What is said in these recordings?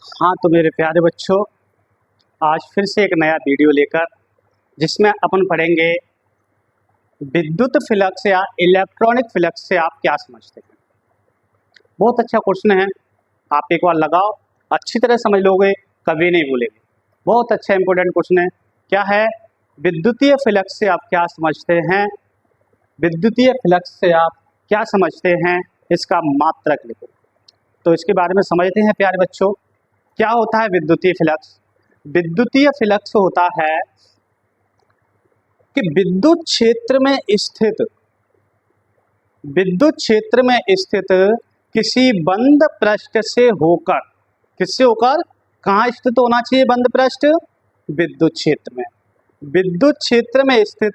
हाँ तो मेरे प्यारे बच्चों, आज फिर से एक नया वीडियो लेकर जिसमें अपन पढ़ेंगे विद्युत फ्लक्स या इलेक्ट्रॉनिक फ्लक्स से आप क्या समझते हैं। बहुत अच्छा क्वेश्चन है, आप एक बार लगाओ, अच्छी तरह समझ लोगे, कभी नहीं भूलेंगे। बहुत अच्छा इंपॉर्टेंट क्वेश्चन है। क्या है? विद्युतीय फ्लक्स से आप क्या समझते हैं? विद्युतीय फ्लक्स से आप क्या समझते हैं, इसका मात्रक लिखो। तो इसके बारे में समझते हैं प्यारे बच्चों। क्या होता है विद्युतीय फ्लक्स? विद्युतीय फ्लक्स होता है कि विद्युत क्षेत्र में स्थित किसी बंद पृष्ठ से होकर, किससे होकर, कहाँ स्थित होना चाहिए बंद पृष्ठ? विद्युत क्षेत्र में। विद्युत क्षेत्र में स्थित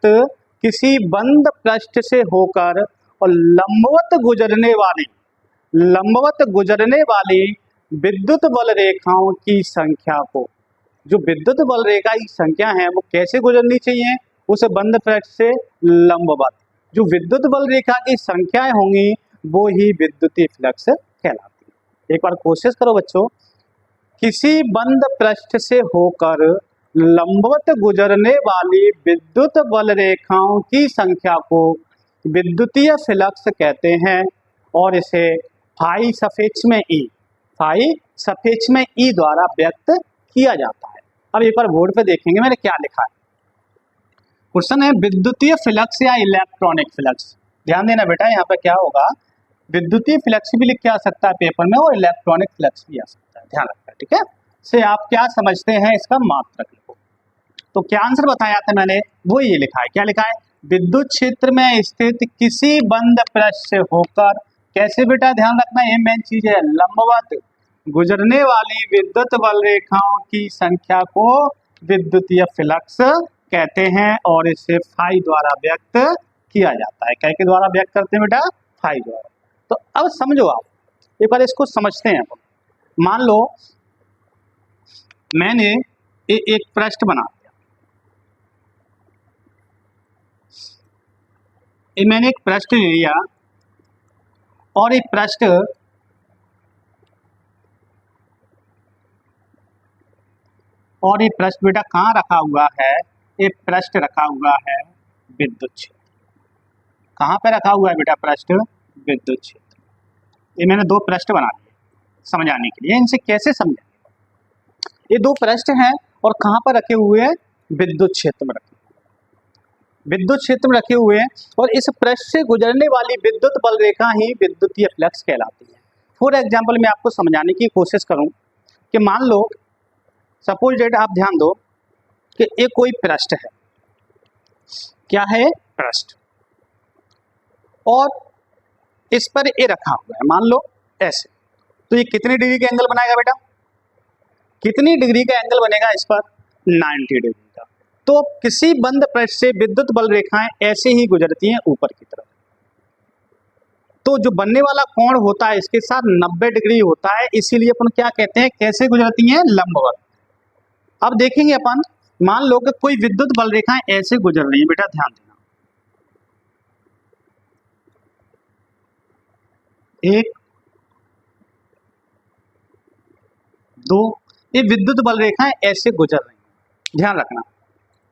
किसी बंद पृष्ठ से होकर और लंबवत गुजरने वाली विद्युत बल रेखाओं की संख्या को, जो विद्युत बल रेखा की संख्या है वो कैसे गुजरनी चाहिए? उस बंद पृष्ठ से लंबवत। जो विद्युत बल रेखा की संख्याएं होंगी वो ही विद्युतीय फ्लक्स कहलाती है। एक बार कोशिश करो बच्चों, किसी बंद पृष्ठ से होकर लंबवत गुजरने वाली विद्युत बल रेखाओं की संख्या को विद्युतीय फ्लक्स कहते हैं और इसे फाई सफेक्स में ई द्वारा व्यक्त किया जाता है। अब एक बार बोर्ड पे देखेंगे मैंने क्या लिखा है। क्वेश्चन है विद्युतीय फ्लक्स या इलेक्ट्रॉनिक फ्लक्स। ध्यान देना बेटा, यहाँ पे क्या होगा, विद्युतीय फ्लक्स भी लिख के आ सकता है पेपर में और इलेक्ट्रॉनिक फ्लक्स भी आ सकता है, ध्यान रखना, ठीक है। से आप क्या समझते हैं, इसका मात्रक लिखो। तो क्या आंसर बताया था मैंने, वो ये लिखा है। क्या लिखा है? विद्युत क्षेत्र में स्थित किसी बंद पृष्ठ से होकर, कैसे बेटा, ध्यान रखना, ये मेन चीज है, लंबवत गुजरने वाली विद्युत बल रेखाओं की संख्या को विद्युतीय फ्लक्स कहते हैं और इसे फाई द्वारा व्यक्त किया जाता है। क्या के द्वारा व्यक्त करते हैं बेटा? फाई द्वारा। तो अब समझो आप, एक बार इसको समझते हैं अपन। मान लो मैंने एक पृष्ठ बना दिया, मैंने एक पृष्ठ ले लिया और एक पृष्ठ बेटा कहाँ रखा हुआ है? एक पृष्ठ रखा हुआ है विद्युत क्षेत्र। कहाँ पे रखा हुआ है बेटा पृष्ठ? विद्युत क्षेत्र। ये मैंने दो पृष्ठ बना दिए समझाने के लिए। इनसे कैसे समझें? ये दो पृष्ठ हैं और कहाँ पर रखे हुए हैं? विद्युत क्षेत्र में रखे हुए हैं और इस पृष्ठ से गुजरने वाली विद्युत बल रेखा ही विद्युतीय फ्लक्स कहलाती है। फॉर एग्जाम्पल मैं आपको समझाने की कोशिश करूं कि मान लो, सपोज डेट, आप ध्यान दो कि एक कोई पृष्ठ है। क्या है? पृष्ठ। और इस पर ये रखा हुआ है, मान लो ऐसे। तो ये कितनी डिग्री का एंगल बनाएगा बेटा? कितनी डिग्री का एंगल बनेगा इस पर? 90 डिग्री का। तो किसी बंद पृष्ठ से विद्युत बल रेखाएं ऐसे ही गुजरती हैं ऊपर की तरफ। तो जो बनने वाला कोण होता है इसके साथ 90 डिग्री होता है, इसीलिए अपन क्या कहते हैं, कैसे गुजरती हैं? लंबवत। अब देखेंगे अपन, मान लो कि कोई विद्युत बल रेखाएं ऐसे गुजर रही है, बेटा ध्यान देना, 1 2, ये विद्युत बल रेखाएं ऐसे गुजर रही हैं। ध्यान रखना,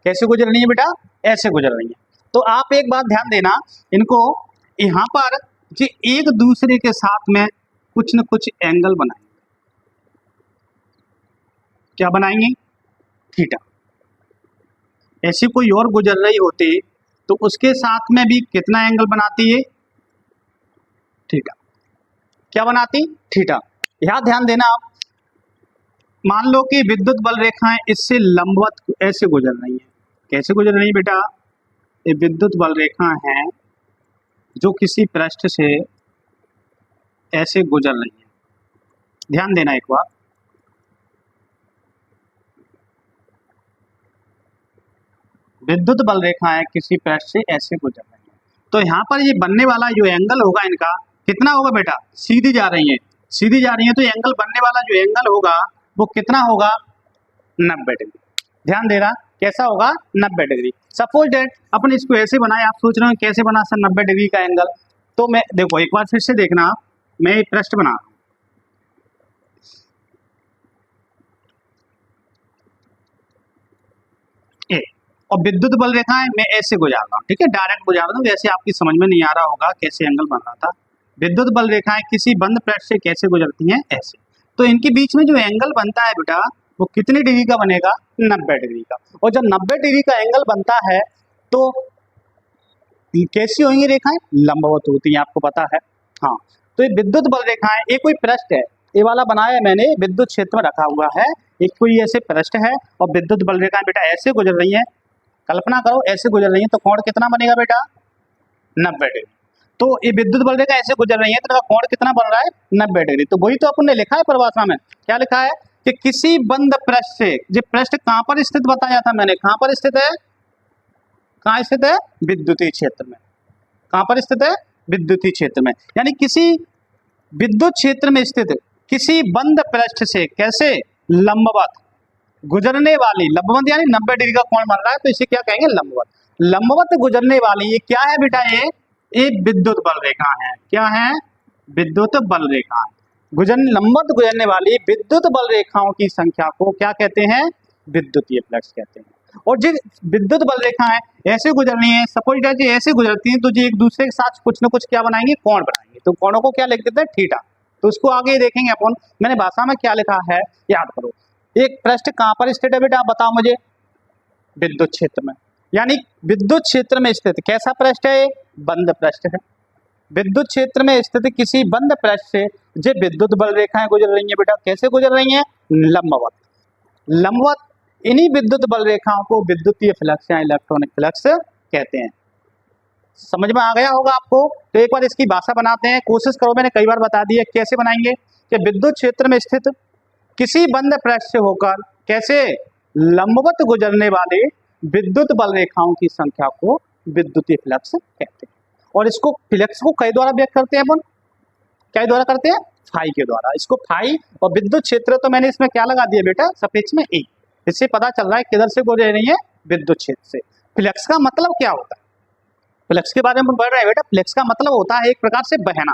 कैसे गुजर रही है बेटा? ऐसे गुजर रही है। तो आप एक बात ध्यान देना, इनको यहाँ पर जी एक दूसरे के साथ में कुछ न कुछ एंगल बनाएंगे। क्या बनाएंगे? थीटा। ऐसी कोई और गुजर रही होती तो उसके साथ में भी कितना एंगल बनाती है? थीटा। क्या बनाती? थीटा। यहाँ ध्यान देना आप, मान लो कि विद्युत बल रेखाएं इससे लंबवत ऐसे गुजर रही हैं। कैसे गुजर रही है बेटा? ये विद्युत बल रेखा हैं जो किसी पृष्ठ से ऐसे गुजर रही है। ध्यान देना एक बार, विद्युत बल रेखाएं किसी पृष्ठ से ऐसे गुजर रही है। तो यहाँ पर ये बनने वाला जो एंगल होगा इनका कितना होगा बेटा? सीधी जा रही है तो एंगल बनने वाला जो एंगल होगा वो कितना होगा? 90 डिग्री। ध्यान देना, कैसा होगा? 90 डिग्री। सपोज डेट अपन इसको ऐसे बनाए, आप सोच रहे हो कैसे बना सर 90 डिग्री का एंगल? तो मैं देखो, एक बार फिर से देखना, मैं एक पृष्ठ बना रहा हूं, और विद्युत बल रेखाएं मैं ऐसे गुजार रहा हूँ, ठीक है, डायरेक्ट गुजार रहा हूँ, वैसे आपकी समझ में नहीं आ रहा होगा कैसे एंगल बन रहा था। विद्युत बल रेखाएं किसी बंद पृष्ठ से कैसे गुजरती हैं, ऐसे। तो इनके बीच में जो एंगल बनता है बेटा वो कितने डिग्री का बनेगा, 90 डिग्री का। और जब 90 डिग्री का एंगल बनता है तो कैसी होंगी रेखाएं, लंबवत होती हैं, आपको पता है। हाँ, तो ये विद्युत बल रेखाएं, ये कोई पृष्ठ है, ये वाला बनाया है मैंने, विद्युत क्षेत्र में रखा हुआ है, एक कोई ऐसे पृष्ठ है और विद्युत बल रेखाएं बेटा ऐसे गुजर रही हैं, कल्पना करो ऐसे गुजर रही हैं, तो कोण कितना बनेगा बेटा, 90 डिग्री। तो ये विद्युत बल रेखा ऐसे गुजर रही है तो कोण कितना बन रहा है, 90 डिग्री। तो वही तो अपन ने लिखा है परिभाषा में, क्या लिखा है कि किसी बंद पृष्ठ से, ये पृष्ठ कहां पर स्थित बताया था मैंने, कहां पर स्थित है, कहां स्थित है, विद्युतीय क्षेत्र में। कहां पर स्थित है, विद्युतीय क्षेत्र में। यानी किसी विद्युत क्षेत्र में स्थित किसी बंद पृष्ठ से कैसे, लंबवत गुजरने वाली, लंबवत यानी 90 डिग्री का कोण बन रहा है, तो इसे क्या कहेंगे, लंबवत। लंबवत गुजरने वाली, ये क्या है बेटा, ये विद्युत बल रेखा है। क्या है, विद्युत बल रेखा। लंबवत गुजरने वाली विद्युत बल रेखाओं की संख्या को क्या कहते हैं, विद्युतीय फ्लक्स कहते हैं। और जो विद्युत बल रेखाएं ऐसे गुजर रही हैं, सपोज दैट ऐसे गुजरती हैं, तो जो एक दूसरे के साथ कुछ ना कुछ क्या बनाएंगे, कोण बनाएंगे। तो कोणों को क्या लिख देते हैं, थीटा। तो उसको आगे देखेंगे अपन। मैंने भाषा में क्या लिखा है याद करो। एक पृष्ठ कहां पर स्थित है बेटा, आप बताओ मुझे, विद्युत क्षेत्र में। यानी विद्युत क्षेत्र में स्थित कैसा पृष्ठ है, बंद पृष्ठ है। विद्युत क्षेत्र में स्थित किसी बंद पृष्ठ से जो विद्युत बल रेखाएं गुजर रही हैं बेटा, कैसे गुजर रही हैं, लंबवत। लंबवत इन्हीं विद्युत बल रेखाओं को विद्युतीय फ्लक्स या इलेक्ट्रॉनिक फ्लक्स कहते हैं। समझ में आ गया होगा आपको। तो एक बार इसकी भाषा बनाते हैं, कोशिश करो, मैंने कई बार बता दी है कैसे बनाएंगे। कि विद्युत क्षेत्र में स्थित किसी बंद पृष्ठ से होकर कैसे लंबवत गुजरने वाले विद्युत बल रेखाओं की संख्या को विद्युतीय फ्लक्स कहते हैं। और इसको फ्लक्स को कई द्वारा व्यक्त करते हैं अपन, क्या द्वारा करते हैं, फाई के द्वारा। इसको फाई और विद्युत क्षेत्र, तो मैंने इसमें क्या लगा दिया बेटा, सफिक्स में ए। इससे पता चल रहा है किधर से गुजर रही है, विद्युत क्षेत्र से। फ्लक्स का मतलब क्या होता है, फ्लक्स के बारे में पढ़ रहे हैं बेटा। फ्लक्स का मतलब होता है एक प्रकार से बहना।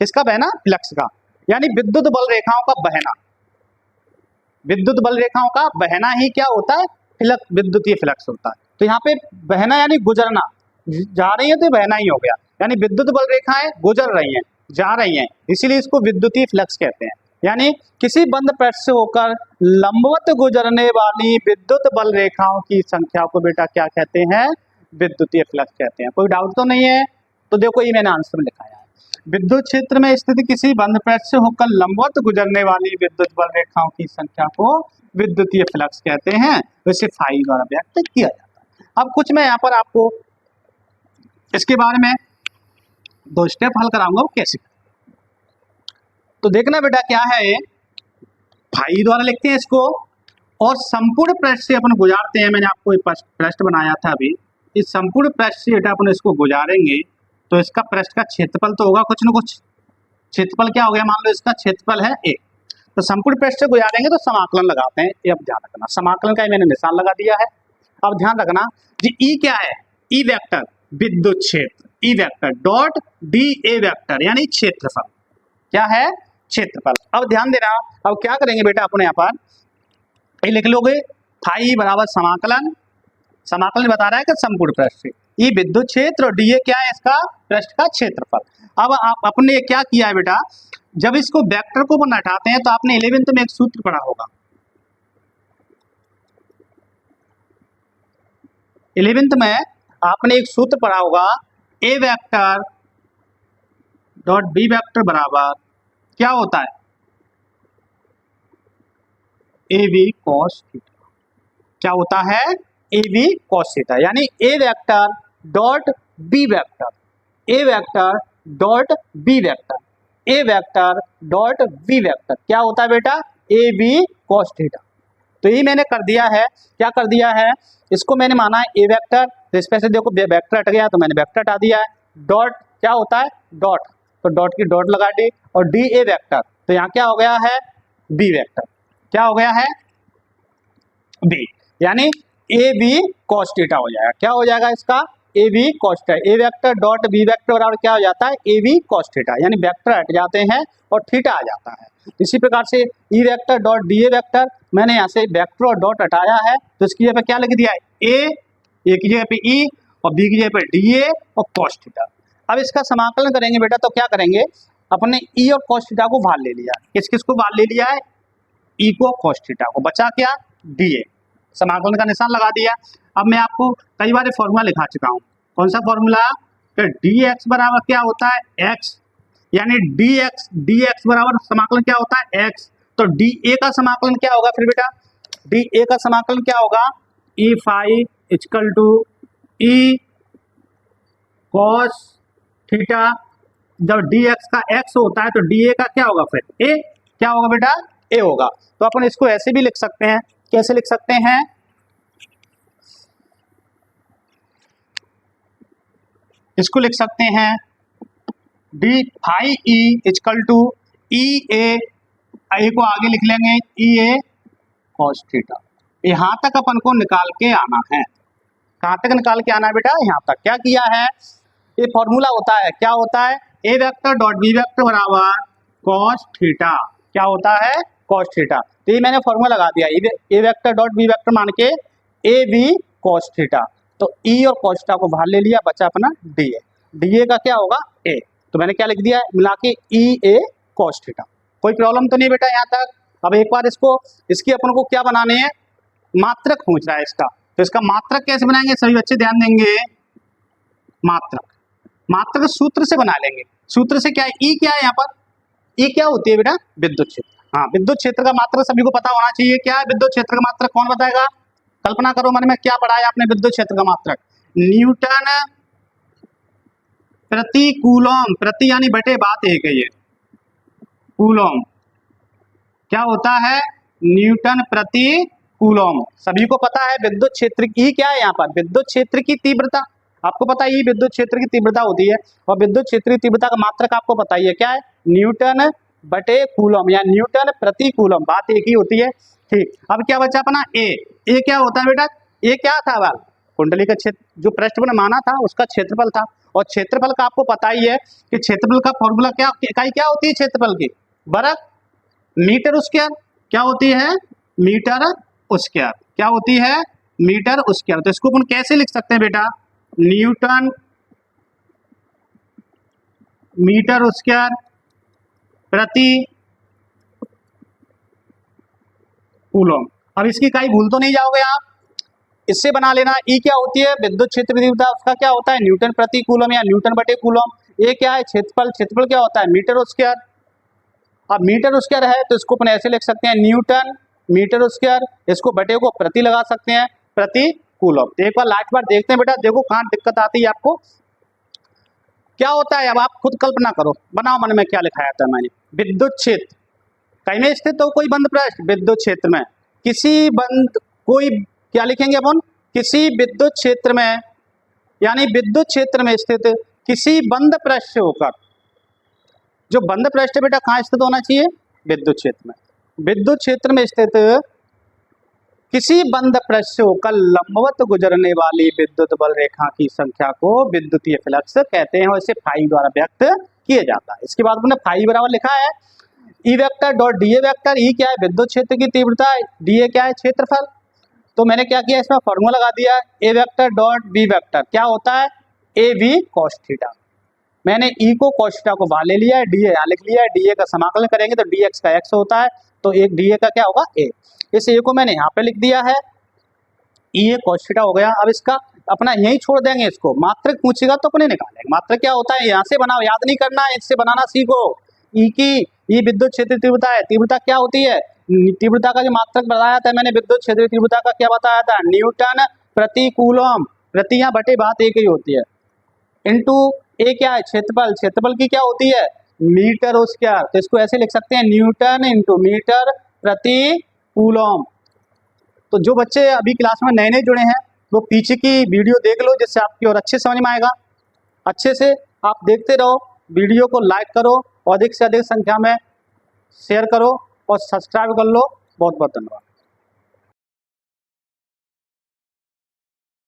किसका बहना, फ्लक्स का, यानी विद्युत बल रेखाओं का बहना। विद्युत बल रेखाओं का बहना ही क्या होता है, फ्लक्स, विद्युतीय फ्लक्स होता है। तो यहाँ पे बहना यानी गुजरना, जा रही है तो बहना ही हो गया। यानी विद्युत बल रेखाएं गुजर रही हैं, जा रही हैं, इसीलिए इसको विद्युतीय फ्लक्स कहते हैं। यानी किसी बंद पृष्ठ से होकर लंबवत गुजरने वाली विद्युत बल रेखाओं की संख्या को बेटा क्या कहते हैं, विद्युतीय फ्लक्स कहते हैं। कोई डाउट तो नहीं है। तो देखो ये मैंने आंसर में लिखाया है, विद्युत क्षेत्र में स्थित किसी बंद पृष्ठ से होकर लंबवत गुजरने वाली विद्युत बल रेखाओं की संख्या को विद्युतीय फ्लक्स कहते हैं। इसे फाई द्वारा व्यक्त किया जाता है। अब कुछ मैं यहाँ पर आपको इसके बारे में 2 स्टेप हल कराऊंगा, वो कैसे। तो देखना बेटा क्या है, फाई द्वारा लिखते हैं इसको, और संपूर्ण पृष्ठ से अपन गुजारते हैं। मैंने आपको पृष्ठ बनाया था अभी, इस संपूर्ण पृष्ठ से बेटा अपन इसको गुजारेंगे तो इसका पृष्ठ का क्षेत्रफल तो होगा कुछ न कुछ। क्षेत्रफल क्या हो गया, मान लो इसका क्षेत्रफल है ए। तो संपूर्ण पृष्ठ से गुजारेंगे तो समाकलन लगाते हैं। ये अब ध्यान रखना, समाकलन का मैंने निशान लगा दिया है। अब ध्यान रखना जी, ई क्या है, ई वेक्टर विद्युत क्षेत्र, ई vector dot d A vector यानी क्षेत्रफल। क्या है, क्षेत्रफल। अब ध्यान देना, अब क्या करेंगे बेटा अपन यहाँ पर ये लिख लोगे, फाई बराबर समाकलन, समाकलन बता रहा है कि संपूर्ण पृष्ठ से ई विद्युत क्षेत्र और डी ए क्या है, इसका पृष्ठ का क्षेत्रफल। अब आप अपने क्या किया है बेटा, जब इसको वेक्टर को अपन हटाते हैं तो आपने 11th में एक सूत्र पढ़ा होगा, 11th में आपने एक सूत्र पढ़ा होगा, ए वेक्टर डॉट बी वेक्टर बराबर क्या होता है, ए वी कॉस थीटा। क्या होता है, ए वी कॉस थीटा। यानी A vector dot B vector, A vector dot B vector, A vector dot B vector क्या होता है बेटा, ए बी कॉस थीटा। तो ये मैंने कर दिया है, क्या कर दिया है, इसको मैंने माना है ए वेक्टर, तो इसमें से देखो वेक्टर हट गया तो मैंने वेक्टर हटा दिया है। डॉट क्या होता है, डॉट, तो डॉट की डॉट लगा दी, और डी ए वेक्टर, तो यहाँ क्या हो गया है, बी वेक्टर। क्या हो गया है, बी, यानी ए बी कॉस थीटा हो जाएगा। क्या हो जाएगा इसका, A B cos theta. A vector dot B vector बराबर क्या हो जाता है, ए बी कॉस थीटा, यानी वेक्टर हट जाते हैं और थीटा आ जाता है। इसी प्रकार से ई vector dot d A vector, मैंने यहाँ से वेक्टर और डॉट हटाया है तो इसकी जगह क्या लिख दिया है, ए ए की जगह पे ई और बी की जगह पे डी ए और कॉस थीटा। अब इसका समाकलन करेंगे बेटा तो क्या करेंगे, अपने ई और कॉस थीटा को बाहर ले लिया, किस किस को बाहर ले लिया है, ई को कॉस थीटा को, बचा क्या डी ए, समाकलन का निशान लगा दिया। अब मैं आपको कई बार फॉर्मूला लिखा चुका हूँ, कौन सा फॉर्मूला, तो डी एक्स बराबर क्या होता है एक्स, यानी डी एक्स बराबर समाकलन क्या होता है एक्स, तो डी ए का समाकलन क्या होगा फिर बेटा, डी ए का समाकलन क्या होगा, E phi equal to E cos theta. जब डी एक्स का एक्स होता है तो डी ए का क्या होगा फिर ए, क्या होगा बेटा ए होगा। तो अपन इसको ऐसे भी लिख सकते हैं, कैसे लिख सकते हैं, इसको लिख सकते हैं d phi E equal to E A को आगे लिख लेंगे ई ए कॉस थीटा। यहां तक अपन को निकाल के आना है, कहां तक निकाल के आना है बेटा, यहां तक। क्या किया है, ये फॉर्मूला होता है, क्या होता है, ए वेक्टर डॉट बी वेक्टर बराबर कॉस थीटा, क्या होता है कॉस थीटा। तो ये मैंने फॉर्मूला लगा दिया, ए वेक्टर डॉट बी वेक्टर मान के ए बी कॉस थीटा, तो ई और कॉस थीटा को बाहर ले लिया, बचा अपना डी ए, डी ए का क्या होगा ए, तो मैंने क्या लिख दिया मिला के ई ए कॉस थीटा। कोई प्रॉब्लम तो नहीं बेटा यहाँ तक। अब एक बार इसकी अपन को क्या बनाने हैं, मात्रक पूछ रहा है इसका, तो इसका मात्रक कैसे बनाएंगे सभी बच्चे ध्यान देंगे, मात्रक सूत्र से बना लेंगे। सूत्र से क्या है, ई क्या है यहाँ पर, ई क्या होती है बेटा विद्युत क्षेत्र। हाँ, विद्युत क्षेत्र का मात्रक सभी को पता होना चाहिए, क्या है विद्युत क्षेत्र का मात्रक, कौन बताएगा, कल्पना करो मन में, क्या पढ़ा है आपने विद्युत क्षेत्र का मात्रक, न्यूटन प्रति कूलम, प्रति यानी बटे बात एक है ये, कूलम क्या होता है, न्यूटन प्रति कूलम। सभी को पता है विद्युत क्षेत्र की क्या है यहाँ पर, विद्युत क्षेत्र की तीव्रता, आपको पता है ये विद्युत क्षेत्र की तीव्रता होती है, और विद्युत क्षेत्र की तीव्रता का मात्रक आपको पता ही है क्या है, न्यूटन बटे कूलम या न्यूटन प्रति कूलम, बात एक ही होती है। ठीक, अब क्या बचा अपना ए क्या होता है बेटा, ए क्या था बाल, कुंडली का क्षेत्र, जो पृष्ठबल माना था उसका क्षेत्रफल था, और क्षेत्रफल का आपको पता ही है कि क्षेत्रफल का फॉर्मूला क्या, इकाई क्या होती है क्षेत्रफल की, वर्ग मीटर स्क्वायर, क्या होती है मीटर स्क्वायर, क्या होती है मीटर स्क्वायर। तो इसको अपन कैसे लिख सकते हैं बेटा, न्यूटन मीटर स्क्वायर प्रति कूलम। अब इसकी इकाई भूल तो नहीं जाओगे आप, इससे बना लेना, ई क्या होती है विद्युत क्षेत्र की तीव्रता, उसका क्या होता है न्यूटन प्रति कूलम या न्यूटन बटे कूलम। ये क्या है क्षेत्रफल, क्षेत्रफल क्या होता है मीटर स्क्वायर। अब मीटर स्क्वायर है तो इसको अपन ऐसे लिख सकते हैं न्यूटन मीटर स्क्वायर, इसको बटे को प्रति लगा सकते हैं, प्रति कूलम। तो एक बार लास्ट बार देखते हैं बेटा, देखो कहाँ दिक्कत आती है आपको, क्या होता है। अब आप खुद कल्पना करो, बनाओ मन में क्या लिखाया था मैंने, विद्युत क्षेत्र कहीं में स्थित हो कोई बंद पृष्ठ, विद्युत क्षेत्र में किसी बंद, कोई क्या लिखेंगे अपन, किसी विद्युत क्षेत्र में, यानी विद्युत क्षेत्र में स्थित किसी बंद पृष्ठ से होकर, जो बंद पृष्ठ बेटा कहाँ स्थित होना चाहिए विद्युत क्षेत्र में, विद्युत क्षेत्र में स्थित किसी बंद पृष्ठ से होकर लंबवत गुजरने वाली विद्युत बल रेखा की संख्या को विद्युतीय फ्लक्स कहते हैं, और इसे फाई द्वारा व्यक्त किया जाता है। इसके बाद हमने फाई बराबर लिखा है E vector dot d A vector, E क्या है विद्युत क्षेत्र की तीव्रता, डी ए क्या है क्षेत्रफल। तो मैंने क्या किया इसमें फॉर्मूला लगा दिया, ए वेक्टर डॉट बी वेक्टर क्या होता है ए बी कॉस थीटा, मैंने ई को कॉस थीटा को बाहर ले लिया है, डी ए यहाँ लिख लिया है, डी ए का समाकलन करेंगे तो डी एक्स का एक्स होता है, तो एक डी ए का क्या होगा ए, इस ए को मैंने यहाँ पे लिख दिया है, ई ए कॉस थीटा हो गया। अब इसका अपना यही छोड़ देंगे, इसको मात्रक पूछेगा तो अपने निकालेंगे, मात्रक क्या होता है यहाँ से बनाओ, याद नहीं करना है, इससे बनाना सीखो। ई की ई विद्युत क्षेत्र तीव्रता है, तीव्रता क्या होती है, तीव्रता का जो मात्रक बताया था मैंने विद्युत क्षेत्र तीव्रता का क्या बताया था, न्यूटन प्रति कूलम, प्रति यहाँ बटे बात एक ही होती है, इनटू ए क्या है क्षेत्रफल, क्षेत्रफल की क्या होती है मीटर स्क्वायर, तो इसको ऐसे लिख सकते हैं न्यूटन इंटू मीटर प्रति कूलम। तो जो बच्चे अभी क्लास में नए नए जुड़े हैं वो पीछे की वीडियो देख लो, जिससे आपकी और अच्छे समझ में आएगा। अच्छे से आप देखते रहो, वीडियो को लाइक करो और अधिक से अधिक संख्या में शेयर करो और सब्सक्राइब कर लो। बहुत बहुत धन्यवाद।